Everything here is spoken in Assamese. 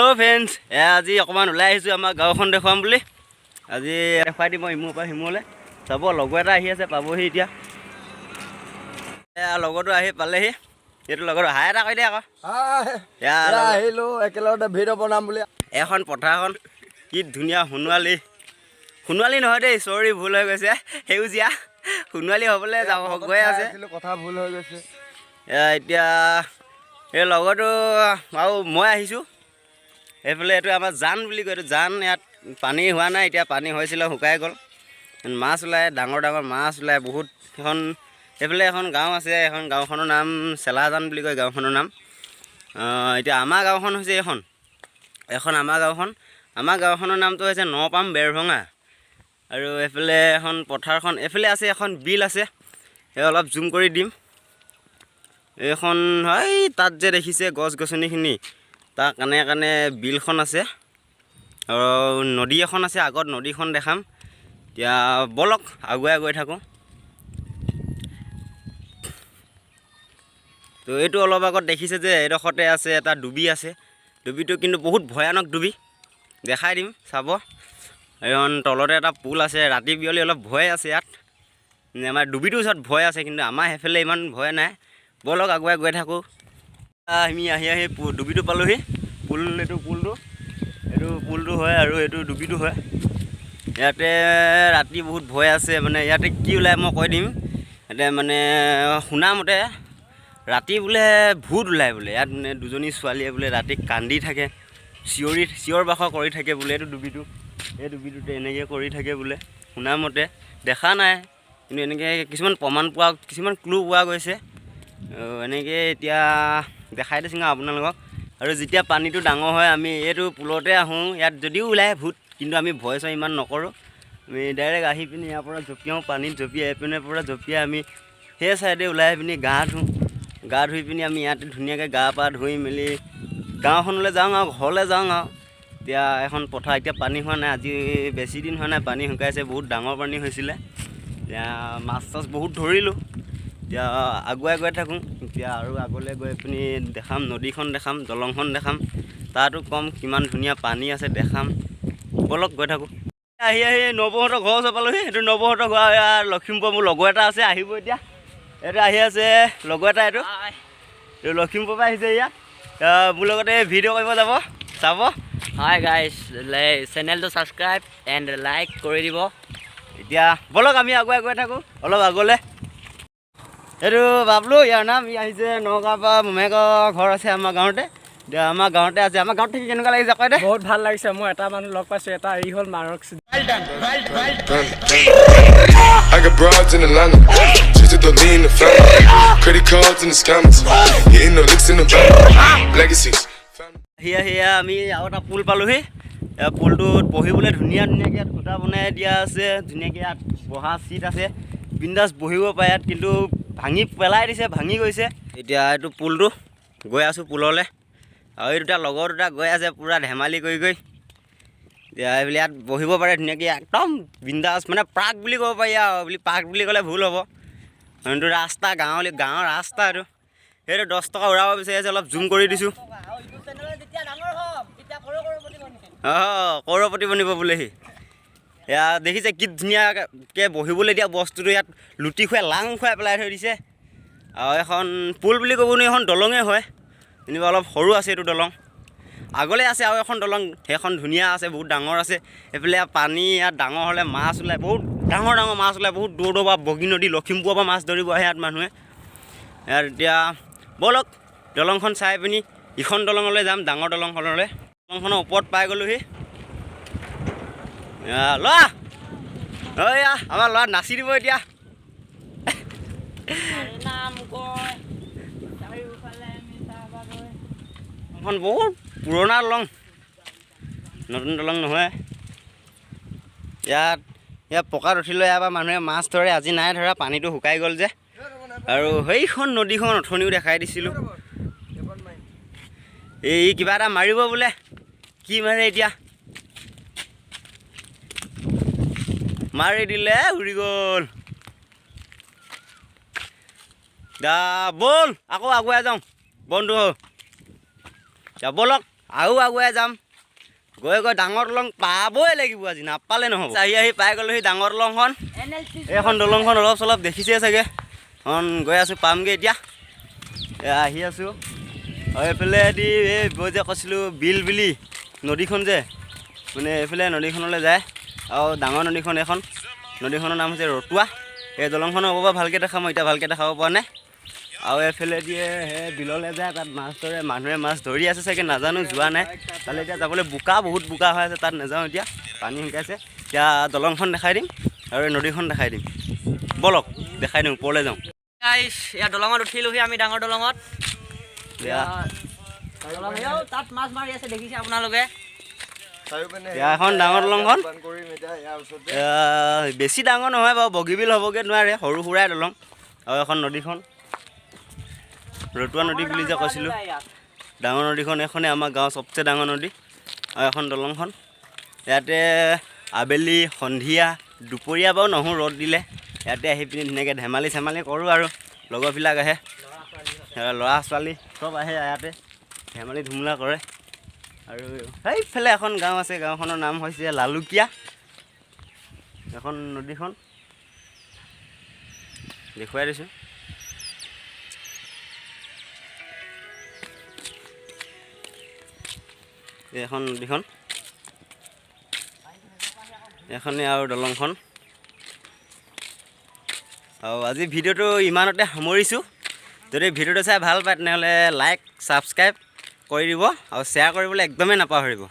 হেল্ল' ফ্ৰেণ্ডছ, আজি অকণমান ওলাই আহিছোঁ আমাৰ গাঁওখন দেখুৱাম বুলি। আজি দেখুৱাই দিম ইমূৰ পৰা সিমূৰলৈ। চাব লগৰ এটা আহি আছে, পাবহি এতিয়া। লগৰটো আহি পালেহি। এইটো লগৰটো হাই এটা কৰি দিয়ে আকৌ। আহিলোঁ একেলগতে ভিডিঅ' বনাম বুলি। এখন পথাৰখন কি ধুনীয়া সোণোৱালী। সোণোৱালী নহয় দেই, চৰি ভুল হৈ গৈছে, সেউজীয়া। সোণোৱালী হ'বলৈ গৈ আছে, কথা ভুল হৈ গৈছে। এতিয়া এই লগৰটো আৰু মই আহিছোঁ। এইফালে এইটো আমাৰ জান বুলি কয়, এইটো জান। ইয়াত পানী হোৱা নাই, এতিয়া পানী হৈছিলে শুকাই গ'ল। মাছ ওলায়, ডাঙৰ ডাঙৰ মাছ ওলায় বহুত। সেইখন এইফালে এখন গাঁও আছে, এখন গাঁওখনৰ নাম চেলাজান বুলি কয় গাঁওখনৰ নাম। এতিয়া আমাৰ গাঁওখন হৈছে এখন আমাৰ গাঁওখন। আমাৰ গাঁওখনৰ নামটো হৈছে নপাম বেৰভঙা। আৰু এইফালে এখন পথাৰখন, এইফালে আছে এখন বিল আছে, সেই অলপ জুম কৰি দিম। এইখন হয় তাত যে দেখিছে গছ গছনিখিনি, তাৰ কাণে কাণে বিলখন আছে আৰু নদী এখন আছে। আগত নদীখন দেখাম। এতিয়া ব'লক আগুৱাই গৈ থাকোঁ। তো এইটো অলপ আগত দেখিছে যে এইডোখৰতে আছে এটা ডুবি আছে। ডুবিটো কিন্তু বহুত ভয়ানক ডুবি, দেখাই দিম চাব। এইখন তলতে এটা পুল আছে। ৰাতি বিয়লি অলপ ভয় আছে ইয়াত। আমাৰ ডুবিটোৰ ওচৰত ভয় আছে, কিন্তু আমাৰ সেইফালে ইমান ভয় নাই। ব'লক আগুৱাই গৈ থাকোঁ। আমি আহি ডুবিটো পালোহি। এইটো পুলটো হয় আৰু এইটো ডুবিটো হয়। ইয়াতে ৰাতি বহুত ভয় আছে। মানে ইয়াতে কি ওলায় মই কৈ দিম। ইয়াতে মানে শুনামতে ৰাতি বোলে ভূত ওলায় বোলে। ইয়াত মানে দুজনী ছোৱালীয়ে বোলে ৰাতি কান্দি থাকে, চিঞৰ বাখৰ কৰি থাকে বোলে। এই ডুবিটোতে এনেকৈ কৰি থাকে বোলে শুনামতে। দেখা নাই, কিন্তু এনেকৈ কিছুমান প্ৰমাণ পোৱা, কিছুমান ক্লু পোৱা গৈছে। এনেকৈ এতিয়া দেখাই দিছোঁ আপোনালোকক। আৰু যেতিয়া পানীটো ডাঙৰ হয় আমি এইটো পুলতে আহোঁ। ইয়াত যদিও ওলায় ভূত, কিন্তু আমি ভয় চয় ইমান নকৰোঁ। আমি ডাইৰেক্ট আহি পিনি ইয়াৰ পৰা জঁপিয়াওঁ, পানীত জঁপিয়াই এইপিনৰ পৰা জঁপিয়াই আমি সেই চাইডে ওলাই পিনি গা ধুই পিনি আমি ইয়াতে ধুনীয়াকৈ গা পা ধুই মেলি গাঁওখনলৈ যাওঁ আৰু ঘৰলৈ যাওঁ আৰু। এতিয়া এখন পথাৰ, এতিয়া পানী হোৱা নাই, আজি বেছি দিন হোৱা নাই, পানী শুকাইছে। বহুত ডাঙৰ পানী হৈছিলে। এতিয়া মাছ চাছ বহুত ধৰিলোঁ। এতিয়া আগুৱাই গৈ থাকোঁ। এতিয়া আৰু আগলৈ গৈ পিনি দেখাম, নদীখন দেখাম, দলংখন দেখাম। তাতো কম কিমান ধুনীয়া পানী আছে দেখাম। ব'লক গৈ থাকোঁ। আহি নৱহঁতৰ ঘৰ ওচৰ পালোহি। সেইটো নৱহঁতৰ ঘৰ লখিমপুৰ। মোৰ লগৰ এটা আছে, আহিব এতিয়া। এইটো আহি আছে লগৰ এটা, এইটো লখিমপুৰৰ পৰা আহিছে ইয়াত। মোৰ লগতে ভিডিঅ' কৰিব যাব, চাব। হাই গাইজ, চেনেলটো ছাবস্ক্ৰাইব এণ্ড লাইক কৰি দিব। এতিয়া ব'লক আমি আগুৱাই গৈ থাকোঁ অলপ আগলৈ। এইটো বাবলু, ইয়াৰ নাম। ই আহিছে নগাঁৱৰ পৰা। মোমায়েকৰ ঘৰ আছে আমাৰ গাঁৱতে। এতিয়া আমাৰ গাঁৱতে আছে। আমাৰ গাঁৱত থাকি কেনেকুৱা লাগিছে কয় দে? বহুত ভাল লাগিছে। মই এটা মানুহ লগ পাইছোঁ, এটা হেৰি হ'ল মাৰক। I got broads in Atlanta, just to throw me in the family. Credit cards and the scammers, hitting the licks in the bank. Legacies. সেয়া আমি আৰু এটা পুল পালোহি। পুলটোত বহিবলৈ ধুনীয়াকৈ ইয়াত খুটা বনাই দিয়া আছে। ধুনীয়াকৈ ইয়াত বহা চিট আছে, বিন্দাছ বহিব পাৰে ইয়াত। কিন্তু ভাঙি পেলাই দিছে, ভাঙি গৈছে। এতিয়া এইটো পুলটো গৈ আছোঁ পুললৈ, আৰু এই লগৰ দুটা গৈ আছে পূৰা ধেমালি কৰি। এতিয়া এইবিলাক ইয়াত বহিব পাৰে ধুনীয়াকৈ, একদম বিন্দাছ। মানে পাৰ্ক বুলি ক'ব পাৰি আৰু। পাৰ্ক বুলি ক'লে ভুল হ'ব। এইটো ৰাস্তা, গাঁৱৰ ৰাস্তা। সেইটো 10 টকা উৰাব বিচাৰিছে, অলপ জুম কৰি দিছোঁ। কৰ'ৰপতি বনিব বোলেহি। এয়া দেখিছে কি ধুনীয়াকৈ বহিবলৈ দিয়া বস্তুটো ইয়াত লুটি খুৱাই, লাং খুৱাই পেলাই থৈ দিছে। আৰু এখন পুল বুলি ক'ব নোৱাৰি, এখন দলঙে হয়। যেনিবা অলপ সৰু আছে এইটো দলং। আগলৈ আছে আৰু এখন দলং, সেইখন ধুনীয়া আছে, বহুত ডাঙৰ আছে। এইফালে পানী ইয়াত ডাঙৰ হ'লে মাছ ওলায়, বহুত ডাঙৰ ডাঙৰ মাছ ওলায়। বহুত দূৰৰ পৰা বগী নদী, লখিমপুৰৰ পৰা মাছ ধৰিব আহে ইয়াত মানুহে। ইয়াত এতিয়া ব'লক দলংখন চাই পিনি ইখন দলঙলৈ যাম, ডাঙৰ দলংখনলৈ। দলংখনৰ ওপৰত পাই গ'লোহি। ল'ৰা আমাৰ ল'ৰা নাচি দিব এতিয়া। এখন বহুত পুৰণা দলং, নতুন দলং নহয়। ইয়াত পকাত উঠিলৈ ইয়াৰ পৰা মানুহে মাছ ধৰে। আজি নাই ধৰা, পানীটো শুকাই গ'ল যে। আৰু সেইখন নদীখন অথনিও দেখাই দিছিলোঁ। এই কিবা এটা মাৰিব বোলে, কি মাৰে এতিয়া? মাৰি দিলে, উৰি গ'ল। ব'ল আকৌ আগুৱাই যাওঁ বন্ধু। ব'লক আৰু আগুৱাই যাম গৈ গৈ ডাঙৰ দলং পাবই লাগিব আজি নাপালে নহ'ব আহি পাই গ'লোহি ডাঙৰ দলংখন এইখন দলংখন অলপ চলপ দেখিছে চাগে গৈ আছোঁ পামগৈ এতিয়া আহি আছোঁ আৰু এইফালেদি এই মই যে কৈছিলোঁ বিল বুলি নদীখন যে মানে এইফালে নদীখনলৈ যায় আৰু ডাঙৰ নদীখন এখন নদীখনৰ নাম হৈছে ৰতুৱা এই দলংখনৰ হ'ব ভালকৈ দেখাম মই এতিয়া ভালকৈ দেখাব পৰা নাই আৰু এইফালে দিয়ে সেই বিললৈ যায় তাত মাছ ধৰে মানুহে মাছ ধৰি আছে চাগে নাজানো যোৱা নাই তালৈ এতিয়া যাবলৈ বোকা বহুত বোকা হৈ আছে তাত নাযাওঁ এতিয়া পানী শুকাইছে এতিয়া দলংখন দেখাই দিম আৰু এই নদীখন দেখাই দিম ব'লক দেখাই দিম ওপৰলৈ যাওঁ ইয়াত দলঙত উঠিলোহি আমি ডাঙৰ দলঙত এতিয়া তাত মাছ মাৰি আছে দেখিছে আপোনালোকে এখন ডাঙৰ দলংখন বেছি ডাঙৰ নহয় বাৰু বগীবিল হ'বগৈ নোৱাৰে সৰু সুৰাই দলং আৰু এখন নদীখন ৰতুৱা নদী বুলি যে কৈছিলোঁ ডাঙৰ নদীখন এখনেই আমাৰ গাঁৱৰ চবচে ডাঙৰ নদী আৰু এখন দলংখন ইয়াতে আবেলি সন্ধিয়া দুপৰীয়া বাৰু নহওঁ ৰ'দ দিলে ইয়াতে আহি পিনি ধুনীয়াকৈ ধেমালি চেমালি কৰোঁ আৰু লগৰবিলাক আহে ল'ৰা ছোৱালী চব আহে ইয়াতে ধেমালি ধুমলা কৰে আৰু সেইফালে এখন গাঁও আছে গাঁওখনৰ নাম হৈছে লালুকীয়া এখন নদীখন দেখুৱাই দিছোঁ এখন নদীখন এখনেই আৰু দলংখন আৰু আজি ভিডিঅ'টো ইমানতে সামৰিছোঁ যদি ভিডিঅ'টো চাই ভাল পায় তেনেহ'লে লাইক ছাবস্ক্ৰাইব কৰি দিব আৰু শ্বেয়াৰ কৰিবলৈ একদমেই নাপাহৰিব